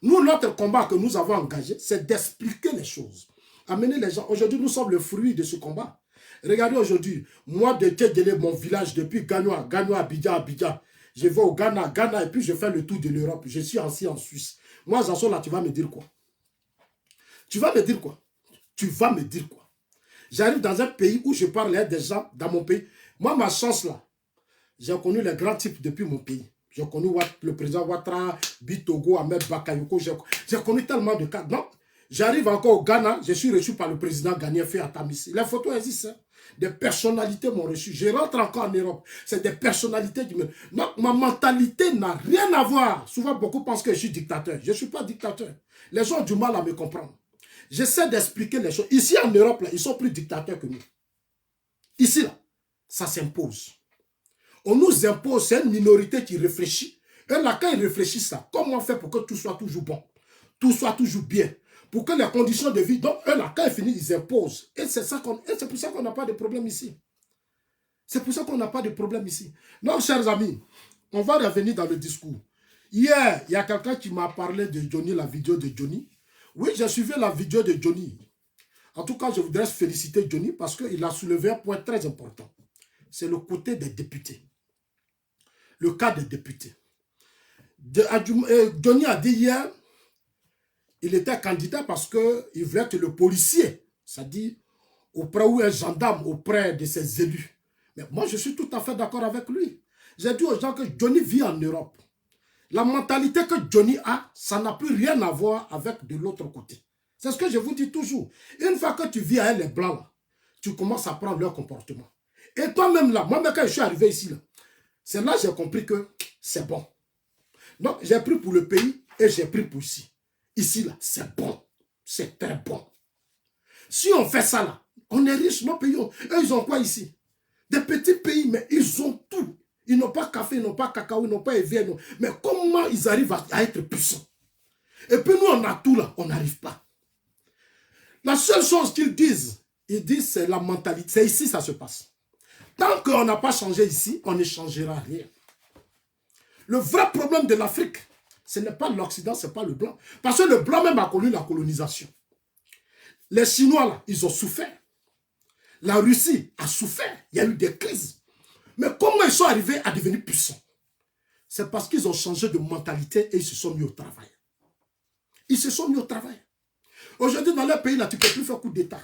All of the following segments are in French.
Nous, notre combat que nous avons engagé, c'est d'expliquer les choses. Amener les gens. Aujourd'hui, nous sommes le fruit de ce combat. Regardez aujourd'hui, moi de Tchédélé, mon village, depuis Gagnoa, Abidjan, Abidjan, je vais au Ghana, et puis je fais le tour de l'Europe. Je suis assis en Suisse. Moi, Zanson, là, tu vas me dire quoi? Tu vas me dire quoi? Tu vas me dire quoi? J'arrive dans un pays où je parle à des gens dans mon pays. Moi, ma chance là, j'ai connu les grands types depuis mon pays. J'ai connu le président Ouattara, Bitogo, Ahmed Bakayoko. J'ai connu tellement de cas. Non, j'arrive encore au Ghana, je suis reçu par le président ghanéen Faye Atamissi. Les photos existent. Hein? Des personnalités m'ont reçu. Je rentre encore en Europe. C'est des personnalités qui me... Non, ma mentalité n'a rien à voir. Souvent, beaucoup pensent que je suis dictateur. Je ne suis pas dictateur. Les gens ont du mal à me comprendre. J'essaie d'expliquer les choses. Ici, en Europe, là, ils sont plus dictateurs que nous. Ici, là, ça s'impose. On nous impose, c'est une minorité qui réfléchit. Et là, quand ils réfléchissent ça, comment on fait pour que tout soit toujours bon, tout soit toujours bien, pour que les conditions de vie, donc eux là, quand ils finissent, ils imposent. Et c'est pour ça qu'on n'a pas de problème ici. C'est pour ça qu'on n'a pas de problème ici. Donc, chers amis, on va revenir dans le discours. Hier, il y a quelqu'un qui m'a parlé de Johnny, la vidéo de Johnny. Oui, j'ai suivi la vidéo de Johnny. En tout cas, je voudrais féliciter Johnny parce qu'il a soulevé un point très important. C'est le côté des députés. Le cas des députés. Johnny a dit hier, il était candidat parce qu'il voulait être le policier, c'est-à-dire auprès ou un gendarme auprès de ses élus. Mais moi, je suis tout à fait d'accord avec lui. J'ai dit aux gens que Johnny vit en Europe. La mentalité que Johnny a, ça n'a plus rien à voir avec de l'autre côté. C'est ce que je vous dis toujours. Une fois que tu vis avec les Blancs, là, tu commences à prendre leur comportement. Et toi-même là, moi-même quand je suis arrivé ici, c'est là que j'ai compris que c'est bon. Donc, j'ai pris pour le pays et j'ai pris pour ici. Ici, là, c'est bon. C'est très bon. Si on fait ça, là, on est riche, nos pays. Eux, ils ont quoi ici? Des petits pays, mais ils ont tout. Ils n'ont pas café, ils n'ont pas cacao, ils n'ont pas évier. Mais comment ils arrivent à être puissants? Et puis nous, on a tout là, on n'arrive pas. La seule chose qu'ils disent c'est la mentalité. C'est ici ça se passe. Tant qu'on n'a pas changé ici, on ne changera rien. Le vrai problème de l'Afrique, ce n'est pas l'Occident, ce n'est pas le blanc. Parce que le blanc même a connu la colonisation. Les Chinois, là, ils ont souffert. La Russie a souffert. Il y a eu des crises. Mais comment ils sont arrivés à devenir puissants? C'est parce qu'ils ont changé de mentalité et ils se sont mis au travail. Ils se sont mis au travail. Aujourd'hui, dans leur pays, là, tu ne peux plus faire coup d'État.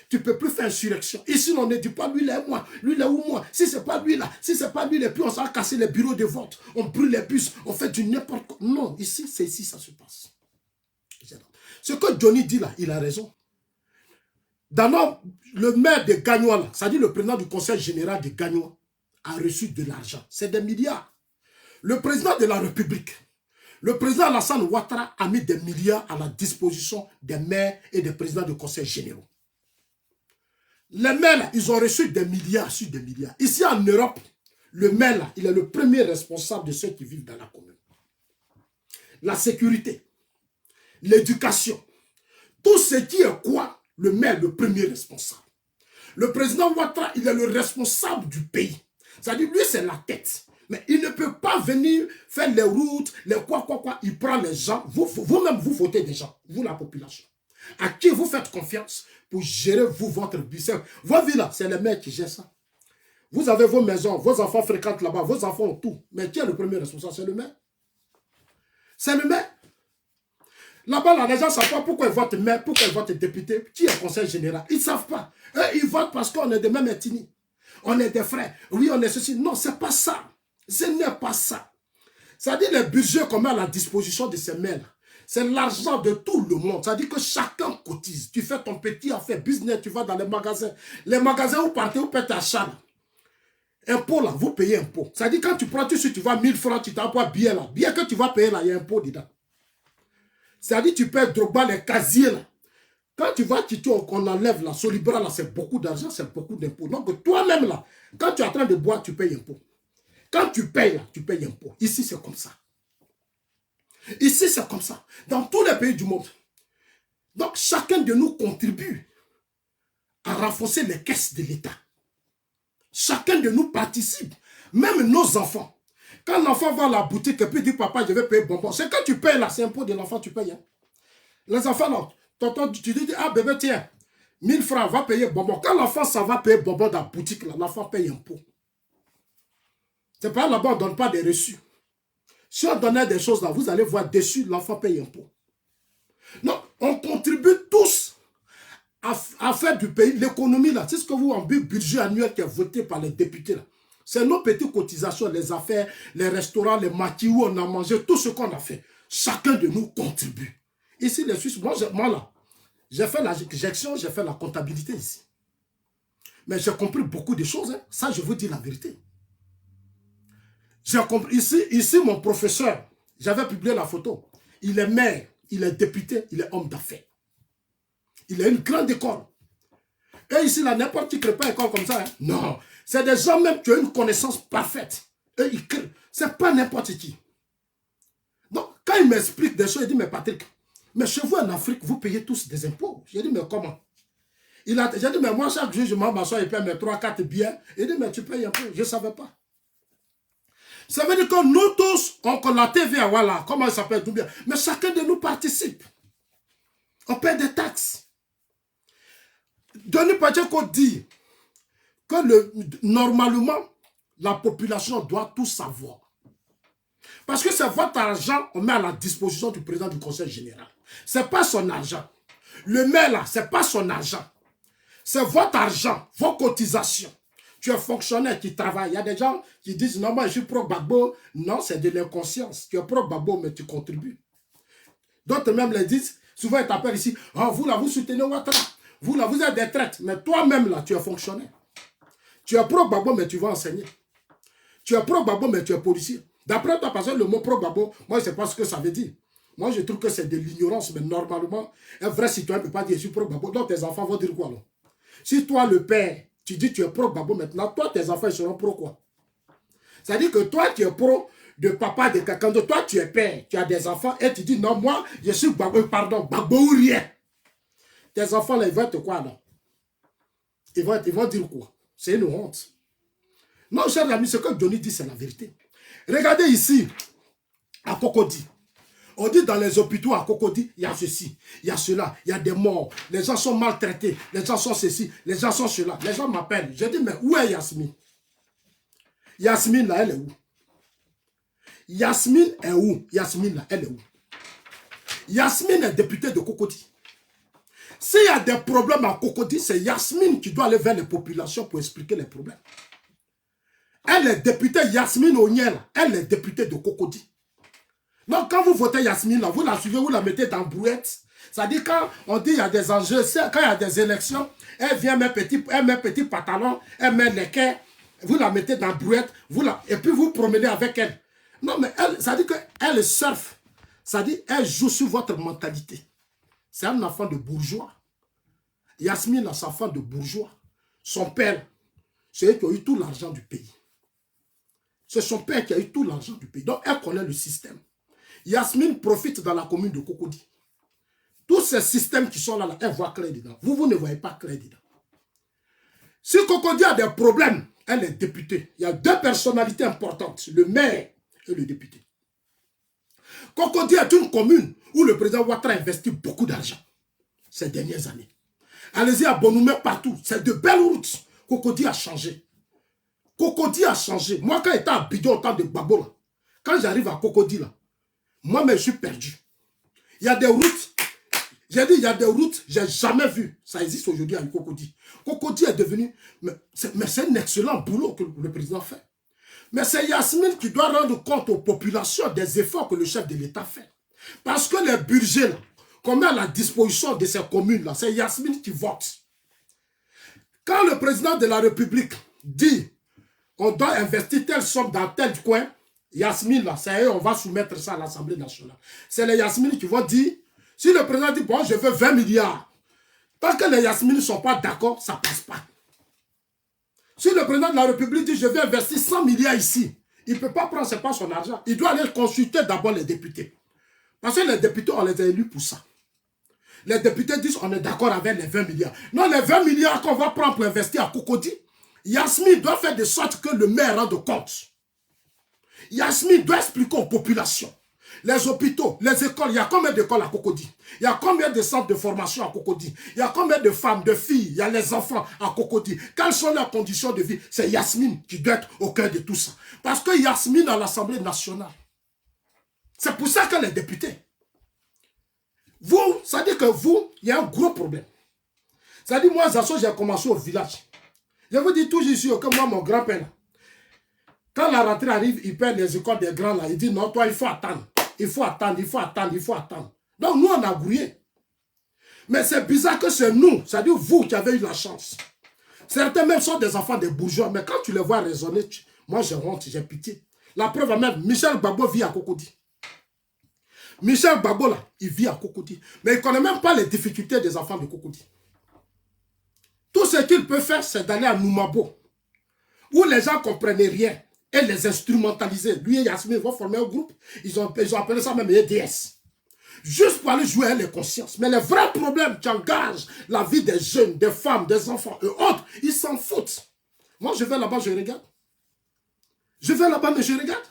Tu ne peux plus faire insurrection. Ici, on ne dit pas lui, il est moi, lui, il est où moi. Si ce n'est pas lui, là, si ce n'est pas lui, et puis on s'en casser les bureaux de vote, on brûle les bus, on fait du n'importe quoi. Non, ici, c'est ici ça se passe. Ce que Johnny dit là, il a raison. D'abord, le maire de Gagnoa, c'est-à-dire le président du conseil général de Gagnoa, a reçu de l'argent. C'est des milliards. Le président de la République, le président Alassane Ouattara a mis des milliards à la disposition des maires et des présidents de conseil généraux. Les maires, là, ils ont reçu des milliards sur des milliards. Ici en Europe, le maire, là, il est le premier responsable de ceux qui vivent dans la commune. La sécurité, l'éducation, tout ce qui est quoi, le maire est le premier responsable. Le président Ouattara, il est le responsable du pays. C'est-à-dire, lui, c'est la tête. Mais il ne peut pas venir faire les routes, les quoi. Il prend les gens. Vous-même, vous votez des gens, vous, la population. À qui vous faites confiance pour gérer votre business. Vos villes, c'est les maires qui gèrent ça. Vous avez vos maisons, vos enfants fréquentent là-bas, vos enfants ont tout. Mais qui est le premier responsable? C'est le maire. C'est le maire. Là-bas, là, les gens ne savent pas pourquoi ils votent maire, pourquoi ils votent député, qui est conseil général. Ils ne savent pas. Eux, ils votent parce qu'on est de même ethnie. On est des frères. Oui, on est ceci. Non, ce n'est pas ça. Ce n'est pas ça. C'est-à-dire les budgets qu'on met à la disposition de ces maires, c'est l'argent de tout le monde. C'est-à-dire que chacun cotise. Tu fais ton petit affaire, business, tu vas dans les magasins. Les magasins où partez, où payez achat. Impôt là, vous payez impôt. C'est-à-dire quand tu prends, tu vas 1000 francs, tu t'envoies bien là. Bien que tu vas payer là, il y a impôt dedans. C'est-à-dire tu payes Drogba, les casiers là. Quand tu vas Tito, qu'on enlève là, Solibra là, c'est beaucoup d'argent, c'est beaucoup d'impôts. Donc toi-même là, quand tu es en train de boire, tu payes impôt. Quand tu payes là, tu payes impôt. Ici, c'est comme ça. Ici, c'est comme ça. Dans tous les pays du monde. Donc, chacun de nous contribue à renforcer les caisses de l'État. Chacun de nous participe. Même nos enfants. Quand l'enfant va à la boutique et puis dit, papa, je vais payer bonbon. C'est quand tu payes là, c'est impôt de l'enfant, tu payes. Hein. Les enfants, non. Tonton, tu dis, ah bébé, tiens, 1000 francs, va payer bonbon. Quand l'enfant, ça va payer bonbon dans la boutique, l'enfant paye impôt. C'est pas là-bas, on ne donne pas des reçus. Si on donnait des choses là, vous allez voir dessus, l'enfant paye impôt. Non, on contribue tous à faire du pays l'économie là. C'est ce que vous avez vu, budget annuel qui est voté par les députés là. C'est nos petites cotisations, les affaires, les restaurants, les maquis où on a mangé, tout ce qu'on a fait. Chacun de nous contribue. Ici, les Suisses, moi là, j'ai fait la gestion, j'ai fait la comptabilité ici. Mais j'ai compris beaucoup de choses. Hein. Ça, je vous dis la vérité. J'ai compris. Ici, mon professeur, j'avais publié la photo. Il est maire, il est député, il est homme d'affaires. Il a une grande école. Et ici, là, n'importe qui ne crée pas école comme ça. Hein. Non. C'est des gens même qui ont une connaissance parfaite. Et ils créent. Ce n'est pas n'importe qui. Donc, quand il m'explique des choses, il dit, mais Patrick, mais chez vous en Afrique, vous payez tous des impôts. J'ai dit, mais comment? J'ai dit, mais moi, chaque jour, je m'assois et paye mes 3-4 billets. Il dit, mais tu payes un peu. Je ne savais pas. Ça veut dire que nous tous, on la TVA, voilà, comment ça s'appelle tout bien. Mais chacun de nous participe. On paie des taxes. Denis Pacheco dit que normalement, la population doit tout savoir. Parce que c'est votre argent, on met à la disposition du président du conseil général. Ce n'est pas son argent. Le maire là, ce n'est pas son argent. C'est votre argent, vos cotisations. Tu es fonctionnaire qui travaille. Il y a des gens qui disent, non, moi je suis pro-Gbagbo. Non, c'est de l'inconscience. Tu es pro-Gbagbo, mais tu contribues. D'autres même les disent, souvent ils t'appellent ici, oh, vous là, vous soutenez Ouattara. Vous là, vous êtes des traîtres. Mais toi-même là, tu es fonctionnaire. Tu es pro-Gbagbo, mais tu vas enseigner. Tu es pro-Gbagbo, mais tu es policier. D'après toi, parce que le mot pro-Gbagbo, moi je ne sais pas ce que ça veut dire. Moi je trouve que c'est de l'ignorance, mais normalement, un vrai citoyen ne peut pas dire je suis pro-Gbagbo. Donc tes enfants vont dire quoi là? Si toi le père, tu dis tu es pro-Gbagbo maintenant, toi tes enfants ils seront pro quoi? C'est-à-dire que toi tu es pro de papa de quelqu'un d'autre, toi tu es père, tu as des enfants et tu dis non moi je suis Gbagbo, pardon, Gbagbo ou rien. Tes enfants là ils vont être quoi là? Ils vont dire quoi? C'est une honte. Non cher ami, ce que Johnny dit c'est la vérité. Regardez ici, à Cocody. On dit dans les hôpitaux à Cocody, il y a ceci, il y a cela, il y a des morts, les gens sont maltraités, les gens sont ceci, les gens sont cela. Les gens m'appellent. Je dis, mais où est Yasmine? Yasmine là, elle est où? Yasmine est où? Yasmine là, elle est où? Yasmine est députée de Cocody. S'il y a des problèmes à Cocody, c'est Yasmine qui doit aller vers les populations pour expliquer les problèmes. Elle est députée Yasmine Oniel, elle est députée de Cocody. Donc quand vous votez Yasmine, là, vous la suivez, vous la mettez dans brouette. C'est-à-dire quand on dit il y a des enjeux, quand il y a des élections, elle vient mettre petit pantalon, elle met les quais, vous la mettez dans brouette, et puis vous promenez avec elle. Non mais ça dit qu'elle surfe, ça dit elle joue sur votre mentalité. C'est un enfant de bourgeois. Yasmine, là, c'est un enfant de bourgeois. Son père, c'est eux qui ont eu tout l'argent du pays. C'est son père qui a eu tout l'argent du pays. Donc elle connaît le système. Yasmine profite dans la commune de Cocody. Tous ces systèmes qui sont là, elle voit clair dedans. Vous ne voyez pas clair dedans. Si Cocody a des problèmes, elle est députée. Il y a deux personnalités importantes, le maire et le député. Cocody est une commune où le président Ouattara investit beaucoup d'argent ces dernières années. Allez-y à Bonoumé partout. C'est de belles routes. Cocody a changé. Cocody a changé. Moi, quand j'étais à Bidon au temps de Gbagbo, là, quand j'arrive à Cocody, là, moi, mais je suis perdu. Il y a des routes. J'ai dit, il y a des routes, je n'ai jamais vu. Ça existe aujourd'hui à Cocody. Cocody est devenu... Mais c'est un excellent boulot que le président fait. Mais c'est Yasmine qui doit rendre compte aux populations des efforts que le chef de l'État fait. Parce que les budgets qu'on met à la disposition de ces communes-là, c'est Yasmine qui vote. Quand le président de la République dit on doit investir telle somme dans tel coin, Yasmine, là, c'est eux, on va soumettre ça à l'Assemblée nationale. C'est les Yasmine qui vont dire, si le président dit, bon, je veux 20 milliards, tant que les Yasmine ne sont pas d'accord, ça ne passe pas. Si le président de la République dit, je vais investir 100 milliards ici, il ne peut pas prendre, ce n'est pas son argent. Il doit aller consulter d'abord les députés. Parce que les députés, on les a élus pour ça. Les députés disent, on est d'accord avec les 20 milliards. Non, les 20 milliards qu'on va prendre pour investir à Cocody, Yasmine doit faire de sorte que le maire rende compte. Yasmine doit expliquer aux populations. Les hôpitaux, les écoles, il y a combien d'écoles à Cocody? Il y a combien de centres de formation à Cocody? Il y a combien de femmes, de filles, il y a les enfants à Cocody? Quelles sont leurs conditions de vie? C'est Yasmine qui doit être au cœur de tout ça. Parce que Yasmine à l'Assemblée nationale, c'est pour ça qu'elle est députée. Vous, ça dit que vous, il y a un gros problème. Ça dit, moi, Zasso, j'ai commencé au village. Je vous dis toujours ici que moi, mon grand-père, quand la rentrée arrive, il perd les écoles des grands là. Il dit non, toi, il faut attendre. Il faut attendre, il faut attendre, il faut attendre. Donc nous, on a grouillé. Mais c'est bizarre que c'est nous, c'est-à-dire vous qui avez eu la chance. Certains même sont des enfants des bourgeois, mais quand tu les vois raisonner, moi j'ai honte, j'ai pitié. La preuve même, Michel Gbagbo vit à Cocody. Michel Gbagbo là, il vit à Cocody. Mais il ne connaît même pas les difficultés des enfants de Cocody. Tout ce qu'il peut faire, c'est d'aller à Noumabo, où les gens ne comprenaient rien, et les instrumentaliser. Lui et Yasmine vont former un groupe, ils ont appelé ça même EDS. Juste pour aller jouer à les consciences. Mais les vrais problèmes qui engagent la vie des jeunes, des femmes, des enfants et autres, ils s'en foutent. Moi, je vais là-bas, je regarde. Je vais là-bas, mais je regarde.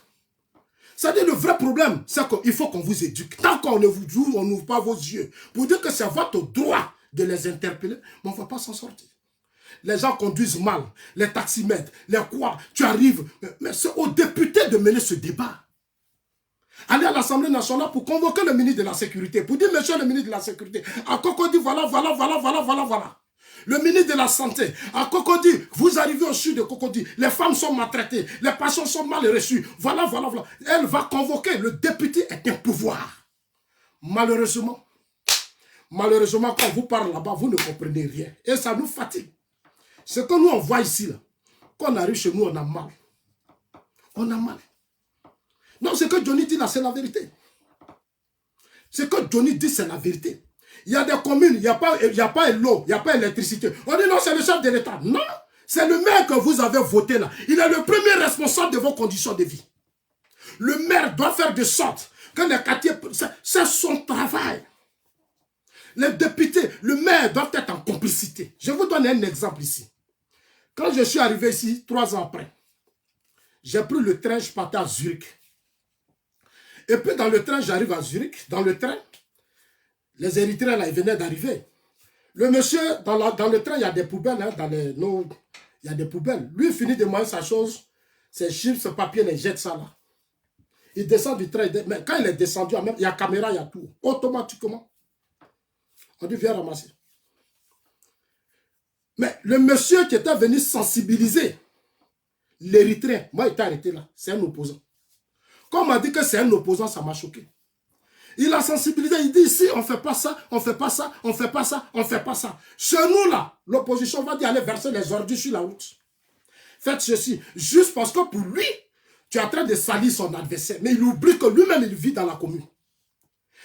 C'est-à-dire, le vrai problème, c'est qu'il faut qu'on vous éduque. Tant qu'on ne vous ouvre, on n'ouvre pas vos yeux. Pour dire que c'est votre droit de les interpeller, mais on ne va pas s'en sortir. Les gens conduisent mal, les taximètres, les quoi, tu arrives. Mais c'est aux députés de mener ce débat. Aller à l'Assemblée nationale pour convoquer le ministre de la Sécurité, pour dire, monsieur le ministre de la Sécurité, à Cocody, voilà. Le ministre de la Santé, à Cocody, vous arrivez au sud de Cocody, les femmes sont maltraitées, les patients sont mal reçus, voilà. Elle va convoquer, le député est un pouvoir. Malheureusement, quand on vous parle là-bas, vous ne comprenez rien. Et ça nous fatigue. Ce que nous, on voit ici, là, quand on arrive chez nous, on a mal. On a mal. Non, ce que Johnny dit là, c'est la vérité. Ce que Johnny dit, c'est la vérité. Il y a des communes, il n'y a pas l'eau, il n'y a pas l'électricité. On dit non, c'est le chef de l'État. Non, c'est le maire que vous avez voté là. Il est le premier responsable de vos conditions de vie. Le maire doit faire de sorte que les quartiers... C'est son travail. Les députés, le maire doit être en complicité. Je vous donne un exemple ici. Quand je suis arrivé ici, 3 ans après, j'ai pris le train, je partais à Zurich. Et puis dans le train, j'arrive à Zurich. Dans le train, les Érythréens, là, ils venaient d'arriver. Le monsieur, dans le train, il y a des poubelles. Hein, il y a des poubelles. Lui, il finit de manger sa chose, ses chips, ses papiers, il jette ça là. Il descend du train. Mais quand il est descendu, il y a caméra, il y a tout. Automatiquement, on dit, viens ramasser. Mais le monsieur qui était venu sensibiliser l'Érythréen, moi, il était arrêté là. C'est un opposant. Quand on m'a dit que c'est un opposant, ça m'a choqué. Il a sensibilisé, il dit ici, on ne fait pas ça, on ne fait pas ça, on ne fait pas ça, on ne fait pas ça. Chez nous, là, l'opposition va dire allez verser les ordures sur la route. Faites ceci, juste parce que pour lui, tu es en train de salir son adversaire. Mais il oublie que lui-même, il vit dans la commune.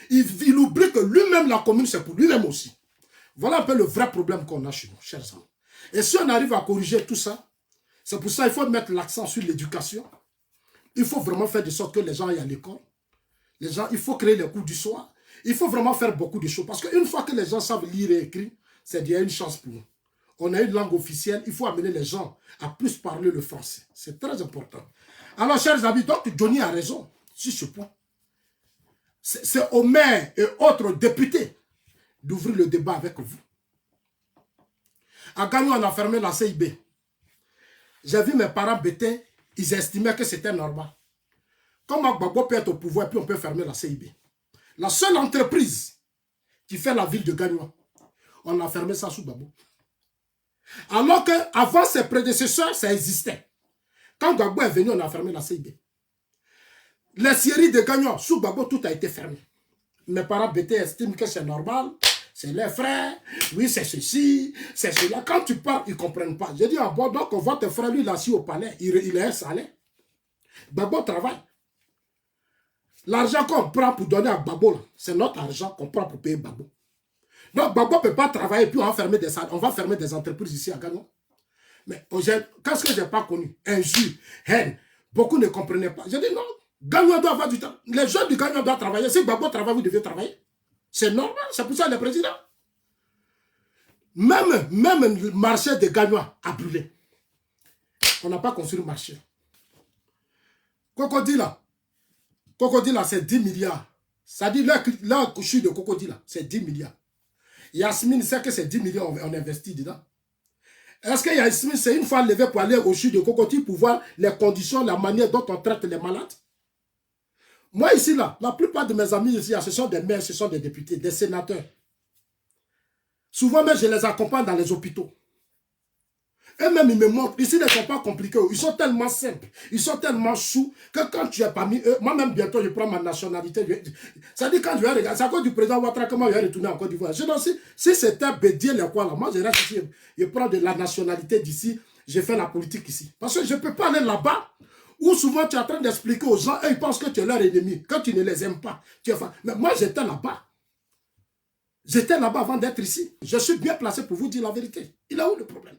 Il oublie que lui-même, la commune, c'est pour lui-même aussi. Voilà un peu le vrai problème qu'on a chez nous, chers amis. Et si on arrive à corriger tout ça, c'est pour ça qu'il faut mettre l'accent sur l'éducation. Il faut vraiment faire de sorte que les gens aillent à l'école. Les gens, il faut créer les cours du soir. Il faut vraiment faire beaucoup de choses. Parce qu'une fois que les gens savent lire et écrire, c'est déjà une chance pour nous. On a une langue officielle. Il faut amener les gens à plus parler le français. C'est très important. Alors, chers amis, donc Johnny a raison sur ce point. C'est aux maires et autres députés d'ouvrir le débat avec vous. À Gagnon, on a fermé la CIB. J'ai vu mes parents bêter. Ils estimaient que c'était normal. Comme Gbagbo peut être au pouvoir, puis on peut fermer la CIB. La seule entreprise qui fait la ville de Gagnon, on a fermé ça sous Gbagbo. Alors qu'avant ses prédécesseurs, ça existait. Quand Gbagbo est venu, on a fermé la CIB. Les scieries de Gagnon, sous Gbagbo, tout a été fermé. Mes parents bêtés estiment que c'est normal. C'est les frères, oui, c'est ceci, c'est cela. Quand tu parles, ils ne comprennent pas. Je dis, ah bon, donc votre frère, lui, il est assis au palais, il est un salaire. Gbagbo travaille. L'argent qu'on prend pour donner à Gbagbo, c'est notre argent qu'on prend pour payer Gbagbo. Donc, Gbagbo ne peut pas travailler, puis on va fermer des entreprises ici à Gagnon. Mais qu'est-ce que je n'ai pas connu? Injure, haine. Beaucoup ne comprenaient pas. Je dis non, Gagnon doit avoir du temps. Les jeunes du Gagnon doivent travailler. Si Gbagbo travaille, vous devez travailler. C'est normal, c'est pour ça le président. Même le marché de Gagnon a brûlé. On n'a pas construit le marché. Cocody là, c'est 10 milliards. Ça dit, leur couche de Cocody là, c'est 10 milliards. Yasmine sait que c'est 10 milliards, on investit dedans. Est-ce que Yasmine, c'est une fois levé pour aller au CHU de Cocody pour voir les conditions, la manière dont on traite les malades? Moi ici, là, la plupart de mes amis ici, ce sont des maires, ce sont des députés, des sénateurs. Souvent même, je les accompagne dans les hôpitaux. Eux-mêmes, ils me montrent. Ici, ils ne sont pas compliqués. Ils sont tellement simples. Ils sont tellement choux que quand tu es parmi eux, moi-même, bientôt, je prends ma nationalité. Ça dit, quand je vais regarder, c'est à cause du président Ouattara que moi, je vais retourner en Côte d'Ivoire. Je dis, si c'était Bédier, les quoi, là, moi, je reste ici. Je prends de la nationalité d'ici. Je fais la politique ici. Parce que je ne peux pas aller là-bas où souvent tu es en train d'expliquer aux gens et ils pensent que tu es leur ennemi. Quand tu ne les aimes pas. Mais moi, j'étais là-bas. J'étais là-bas avant d'être ici. Je suis bien placé pour vous dire la vérité. Il est où le problème?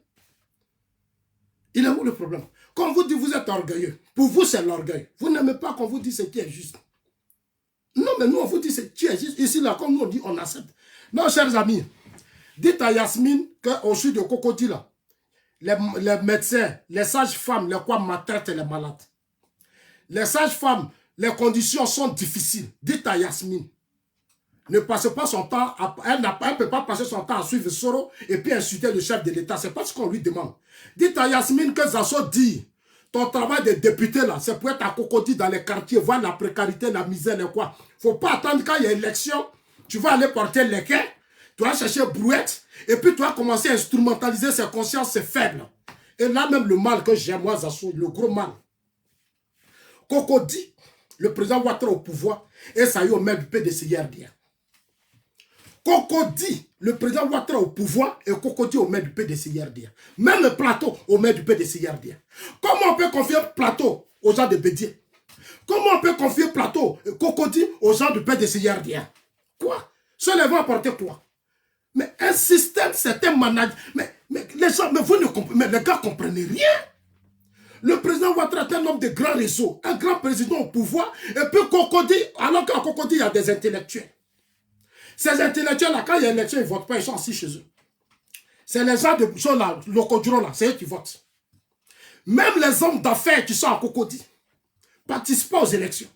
Il est où le problème? Quand on vous dit vous êtes orgueilleux, pour vous c'est l'orgueil. Vous n'aimez pas qu'on vous dise ce qui est juste. Non, mais nous on vous dit ce qui est juste. Ici, là, comme nous on dit, on accepte. Non, chers amis, dites à Yasmine qu'au CHU de Cocody, là, les médecins, les sages-femmes, les quoi maltraitent les malades. Les sages-femmes, les conditions sont difficiles. Dites à Yasmine. Ne passe pas son temps, elle ne peut pas passer son temps à suivre Soro et puis insulter le chef de l'État. C'est pas ce qu'on lui demande. Dites à Yasmine que Zasso dit, ton travail de député là, c'est pour être à Cocody dans les quartiers, voir la précarité, la misère, et quoi. Faut pas attendre quand il y a élection, tu vas aller porter les quais, tu vas chercher brouette, et puis tu vas commencer à instrumentaliser ses consciences, ses faibles. Et là même le mal que j'ai, moi, Zasso, le gros mal. Cocody, le président Ouattara au pouvoir, et ça y est au maire du PDC hier. Cocody, le président Ouattara au pouvoir et Cocody au maire du PDC hier. Même Plateau au maire du PDC hier. Comment on peut confier Plateau aux gens de Bédier? Comment on peut confier Plateau et Cocody aux gens du PDC hier? Quoi? Cela va apporter quoi? Mais un système, c'est un management. Mais les gens, mais vous ne comprenez, mais les gars ne comprennent rien. Le président Ouattara est un homme de grand réseau, un grand président au pouvoir, et puis Cocody, alors qu'à Cocody, il y a des intellectuels. Ces intellectuels-là, quand il y a élection, ils ne votent pas, ils sont assis chez eux. C'est les gens de là, le Coduro, là, c'est eux qui votent. Même les hommes d'affaires qui sont à Cocody participent pas aux élections.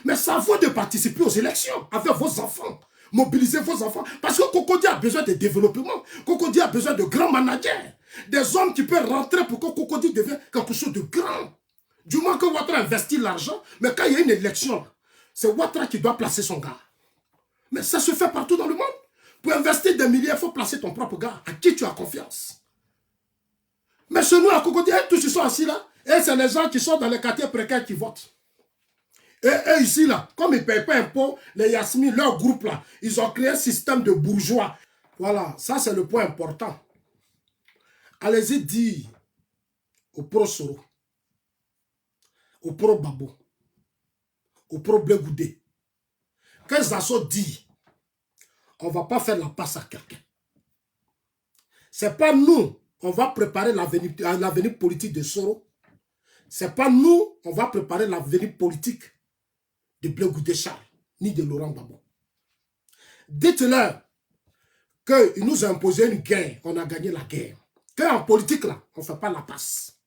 Mais ça vaut de participer aux élections avec vos enfants. Mobilisez vos enfants. Parce que Cocody a besoin de développement. Cocody a besoin de grands managers. Des hommes qui peuvent rentrer pour que Cocody devienne quelque chose de grand. Du moins que Ouattara investit l'argent, mais quand il y a une élection, c'est Ouattara qui doit placer son gars. Mais ça se fait partout dans le monde. Pour investir des milliers, il faut placer ton propre gars à qui tu as confiance. Mais chez nous, à Cocody, tous ils sont assis là. Et c'est les gens qui sont dans les quartiers précaires qui votent. Et eux ici, là, comme ils ne payent pas impôt, les Yasmine, leur groupe là, ils ont créé un système de bourgeois. Voilà, ça c'est le point important. Allez-y dire au pro-Soro, au pro-Babo, au pro-Blegoudé, que Zasso dit, on ne va pas faire la passe à quelqu'un. Ce n'est pas nous, on va préparer l'avenir politique de Soro. Ce n'est pas nous, on va préparer l'avenir politique de Blegoudé Charles, ni de Laurent Gbagbo. Dites-leur qu'ils nous ont imposé une guerre, on a gagné la guerre. Qu'en politique, là, on ne fait pas la passe.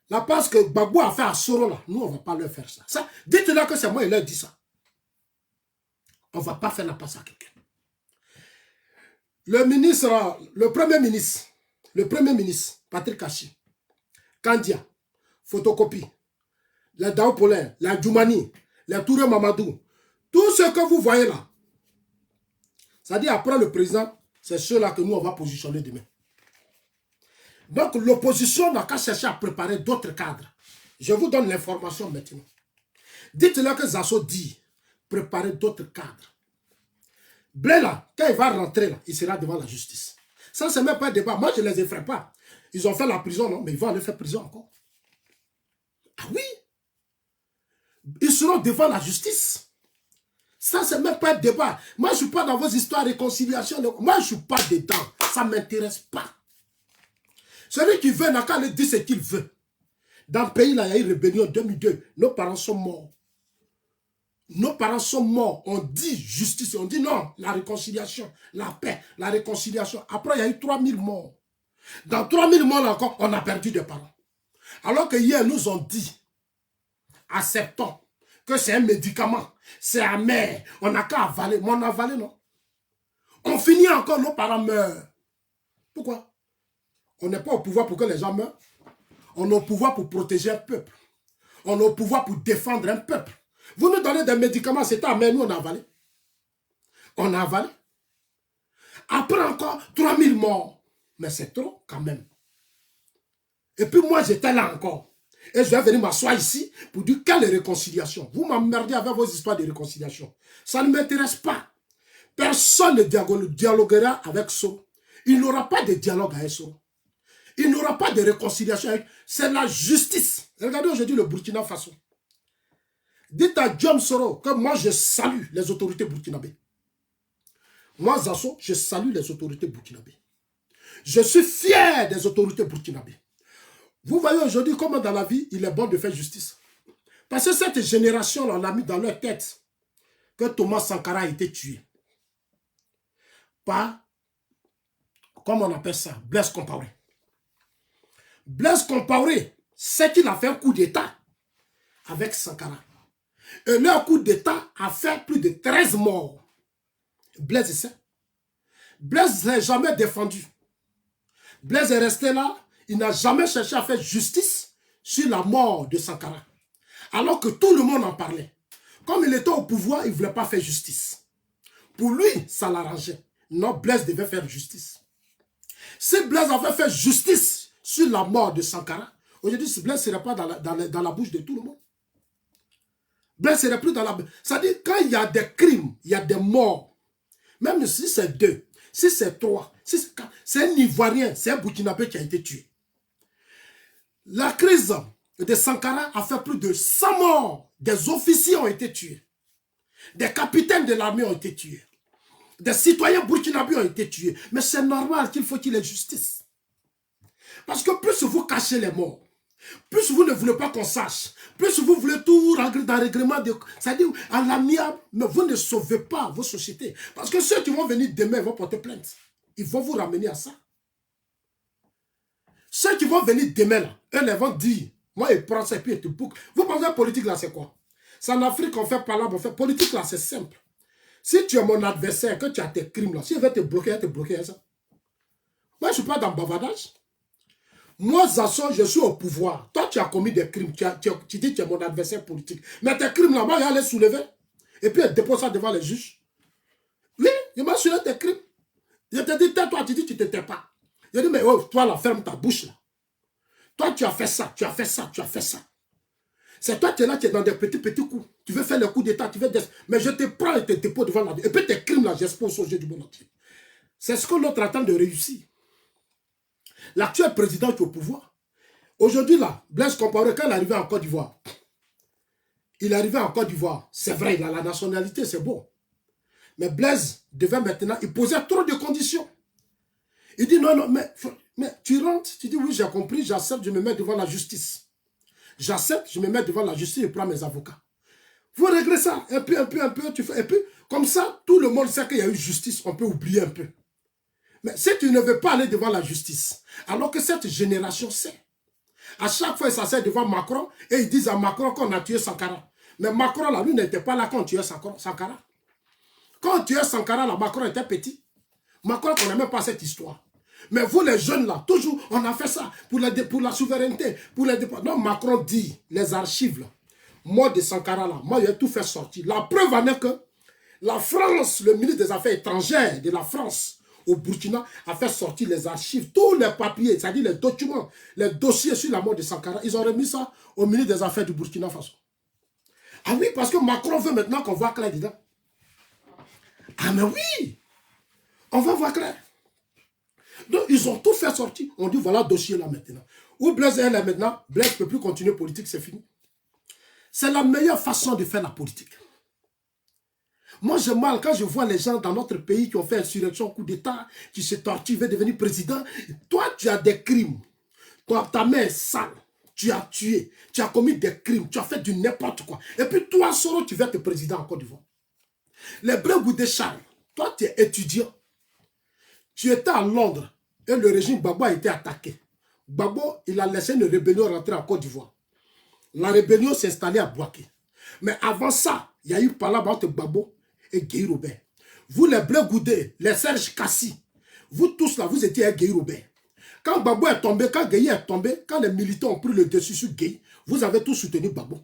La passe que Gbagbo a fait à Soro, là, nous, on ne va pas leur faire ça. Dites-leur que c'est moi qui leur dis ça. On ne va pas faire la passe à quelqu'un. Le premier ministre, Patrick Kachi, Kandia, photocopie, les Dao Polaire, la Djoumani, les Touré Mamadou, tout ce que vous voyez là, c'est-à-dire après le président, c'est ceux-là que nous, on va positionner demain. Donc l'opposition n'a qu'à chercher à préparer d'autres cadres. Je vous donne l'information maintenant. Dites-leur que Zasso dit, préparer d'autres cadres. Blé là, quand il va rentrer là, il sera devant la justice. Ça, c'est même pas un débat. Moi, je ne les effraie pas. Ils ont fait la prison, non? Mais ils vont aller faire prison encore. Ah oui? Ils seront devant la justice. Ça, c'est même pas un débat. Moi, je ne suis pas dans vos histoires de réconciliation. Moi, je ne suis pas dedans. Ça ne m'intéresse pas. Celui qui veut n'a qu'à le dire ce qu'il veut. Dans le pays, là, il y a eu une rébellion en 2002. Nos parents sont morts. Nos parents sont morts. On dit justice. On dit non, la réconciliation, la paix, la réconciliation. Après, il y a eu 3000 morts. Dans 3000 morts encore, on a perdu des parents. Alors que hier, nous ont dit acceptons que c'est un médicament, c'est amer, on n'a qu'à avaler, mais on a avalé, non? On finit encore, nos parents meurent. Pourquoi? On n'est pas au pouvoir pour que les gens meurent. On est au pouvoir pour protéger un peuple. On est au pouvoir pour défendre un peuple. Vous nous donnez des médicaments, c'est amer, nous on a avalé. On a avalé. Après encore 3000 morts. Mais c'est trop quand même. Et puis moi j'étais là encore. Et je vais venir m'asseoir ici pour dire quelle réconciliation. Vous m'emmerdez avec vos histoires de réconciliation. Ça ne m'intéresse pas. Personne ne dialoguera avec Soro. Il n'aura pas de dialogue avec Soro. Il n'aura pas de réconciliation avec... C'est la justice. Regardez aujourd'hui le Burkina Faso. Dites à Diom Soro que moi je salue les autorités burkinabées. Moi, Zasso, je salue les autorités burkinabées. Je suis fier des autorités burkinabées. Vous voyez aujourd'hui comment dans la vie, il est bon de faire justice. Parce que cette génération-là, on a mis dans leur tête que Thomas Sankara a été tué. Par, comment on appelle ça, Blaise Compaoré. Blaise Compaoré, c'est qu'il a fait un coup d'État avec Sankara. Et leur coup d'État a fait plus de 13 morts. Blaise est ça. Blaise n'est jamais défendu. Blaise est resté là. Il n'a jamais cherché à faire justice sur la mort de Sankara. Alors que tout le monde en parlait. Comme il était au pouvoir, il ne voulait pas faire justice. Pour lui, ça l'arrangeait. Non, Blaise devait faire justice. Si Blaise avait fait justice sur la mort de Sankara, aujourd'hui, Blaise ne serait pas dans la bouche de tout le monde. Blaise ne serait plus dans la bouche. C'est-à-dire, quand il y a des crimes, il y a des morts. Même si c'est 2, si c'est 3, si c'est un Ivoirien, c'est un Burkinabé qui a été tué. La crise de Sankara a fait plus de 100 morts. Des officiers ont été tués. Des capitaines de l'armée ont été tués. Des citoyens burkinabés ont été tués. Mais c'est normal qu'il faut qu'il y ait justice. Parce que plus vous cachez les morts, plus vous ne voulez pas qu'on sache, plus vous voulez tout rentrer dans le règlement, c'est-à-dire à l'amiable, mais vous ne sauvez pas vos sociétés. Parce que ceux qui vont venir demain vont porter plainte. Ils vont vous ramener à ça. Ceux qui vont venir demain, là, eux, ils vont dire, moi, ils prennent ça et puis ils te bouclent. Vous pensez que la politique, là, c'est quoi? C'est en Afrique qu'on fait par là, on fait politique, là, c'est simple. Si tu es mon adversaire, que tu as tes crimes, là, s'il veut te bloquer, il va te bloquer, ça. Moi, je ne suis pas dans le bavardage. Moi, Zasson, je suis au pouvoir. Toi, tu as commis des crimes. Tu dis que tu es mon adversaire politique. Mais tes crimes, là, moi, il va les soulever. Et puis, il dépose ça devant les juges. Oui, il m'a soulevé tes crimes. Je te dis, toi, tu dis que tu ne te tais pas. Je dis, mais oh, toi, là, ferme ta bouche, là. Toi, tu as fait ça, tu as fait ça, tu as fait ça. C'est toi qui es là, tu es dans des petits coups. Tu veux faire le coup d'État, tu veux... Mais je te prends et te dépose devant la... Et puis, tes crimes, là, j'expose au jeu du monde entier. C'est ce que l'autre attend de réussir. L'actuel président qui est au pouvoir. Aujourd'hui, là, Blaise Compaoré, quand il est arrivé en Côte d'Ivoire, c'est vrai, il a la nationalité, c'est beau. Mais Blaise devait maintenant, il posait trop de conditions. Il dit non, mais tu rentres, tu dis oui, j'ai compris, j'accepte, je me mets devant la justice. J'accepte, je me mets devant la justice et prends mes avocats. Vous réglez ça, un peu, tu fais, et puis, comme ça, tout le monde sait qu'il y a eu justice, on peut oublier un peu. Mais si tu ne veux pas aller devant la justice, alors que cette génération sait, à chaque fois, ils s'asseyent devant Macron et ils disent à Macron qu'on a tué Sankara. Mais Macron, là, lui, n'était pas là quand on tuait Sankara. Quand on tuait Sankara, là, Macron était petit. Macron ne connaît même pas cette histoire. Mais vous, les jeunes, là, toujours, on a fait ça pour la souveraineté, pour les dépenses. Non, Macron dit, les archives, là, moi, de Sankara, là, moi, j'ai tout fait sortir. La preuve en est que la France, le ministre des Affaires étrangères de la France, au Burkina, a fait sortir les archives, tous les papiers, c'est-à-dire les documents, les dossiers sur la mort de Sankara. Ils ont remis ça au ministre des Affaires du Burkina Faso. Ah oui, parce que Macron veut maintenant qu'on voit clair dedans. Ah mais oui, on va voir clair. Donc ils ont tout fait sortir. On dit voilà dossier là maintenant. Où Blaise est là maintenant, Blaise ne peut plus continuer politique, c'est fini. C'est la meilleure façon de faire la politique. Moi, j'ai mal quand je vois les gens dans notre pays qui ont fait insurrection, coup d'État, qui se torturent, veulent devenir président. Toi, tu as des crimes. Toi, ta main est sale. Tu as tué. Tu as commis des crimes. Tu as fait du n'importe quoi. Et puis toi, Soro, tu veux être président en Côte d'Ivoire. Les Brégoudé Charles, toi, tu es étudiant. Tu étais à Londres et le régime Gbagbo a été attaqué. Gbagbo, il a laissé une rébellion rentrer en Côte d'Ivoire. La rébellion s'est installée à Bouaké. Mais avant ça, il y a eu palabre entre Gbagbo et Gueye Robert. Vous, les Blé Goudé, les Serge Kassi, vous tous là, vous étiez à Gueye Robert. Quand Gbagbo est tombé, quand Gueye est tombé, quand les militants ont pris le dessus sur Gueye, vous avez tous soutenu Gbagbo.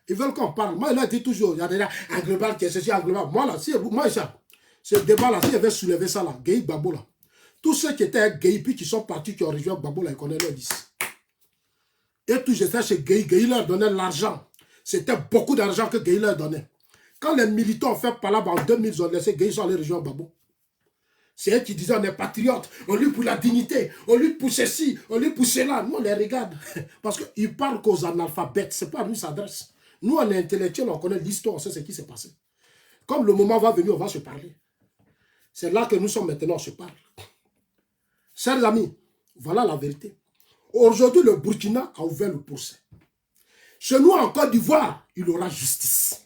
Ils veulent qu'on parle. Moi, il a dit toujours, il y a déjà un global qui est ceci, un global. Moi, là, si, moi, ça, ce débat-là, s'il avait soulevé ça là, Gueye Gbagbo là, tous ceux qui étaient à Gueye, puis qui sont partis, qui ont rejoint Gbagbo là, ils connaissent leur liste. Et tout, j'étais chez Gueye, Gueye leur donnait l'argent. C'était beaucoup d'argent que Gueye leur donnait. Quand les militants ont fait palabre en 2000, ils ont laissé Gueye sur les régions Gbagbo. C'est eux qui disaient on est patriotes, on lutte pour la dignité, on lutte pour ceci, on lutte pour cela. Nous, on les regarde. Parce qu'ils parlent qu'aux analphabètes, ce n'est pas à nous qui s'adresse. Nous, on est intellectuels, on connaît l'histoire, on sait ce qui s'est passé. Comme le moment va venir, on va se parler. C'est là que nous sommes maintenant, on se parle. Chers amis, voilà la vérité. Aujourd'hui, le Burkina a ouvert le procès. Chez nous, en Côte d'Ivoire, il y aura justice.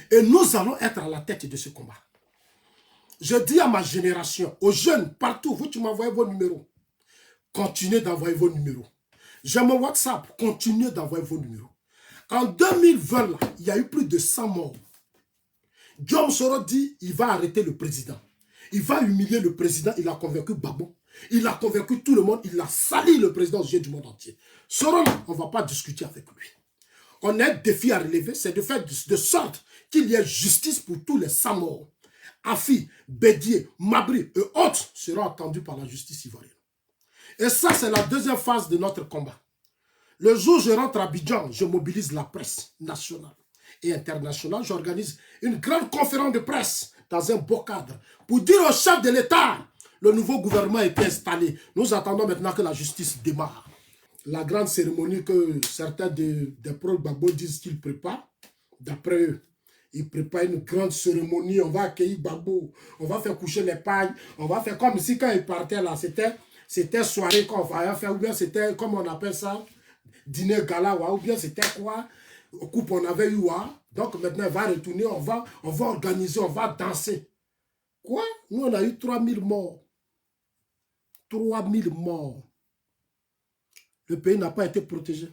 Et nous allons être à la tête de ce combat. Je dis à ma génération, aux jeunes, partout, vous, tu m'envoyez vos numéros. Continuez d'envoyer vos numéros. J'ai mon WhatsApp, continuez d'envoyer vos numéros. En 2020, là, il y a eu plus de 100 morts. Guillaume Soro dit, il va arrêter le président. Il va humilier le président, il a convaincu Gbagbo. Il a convaincu tout le monde, il a sali le président aux yeux du monde entier. Soro, on ne va pas discuter avec lui. On a un défi à relever, c'est de faire de sorte qu'il y ait justice pour tous les 100 morts. Afi, Bédier, Mabri et autres seront attendus par la justice ivoirienne. Et ça, c'est la deuxième phase de notre combat. Le jour où je rentre à Abidjan, je mobilise la presse nationale et internationale. J'organise une grande conférence de presse dans un beau cadre pour dire au chef de l'État, le nouveau gouvernement est installé. Nous attendons maintenant que la justice démarre. La grande cérémonie que certains des pro-Gbagbo disent qu'ils préparent, d'après eux, ils préparent une grande cérémonie, on va accueillir Gbagbo, on va faire coucher les pailles, on va faire comme si quand ils partaient là, c'était soirée qu'on va faire, ou bien c'était, comme on appelle ça, dîner gala, ou bien c'était quoi, coupe on avait eu, donc maintenant il va retourner, on va organiser, on va danser. Quoi? Nous on a eu 3000 morts. 3000 morts. Le pays n'a pas été protégé.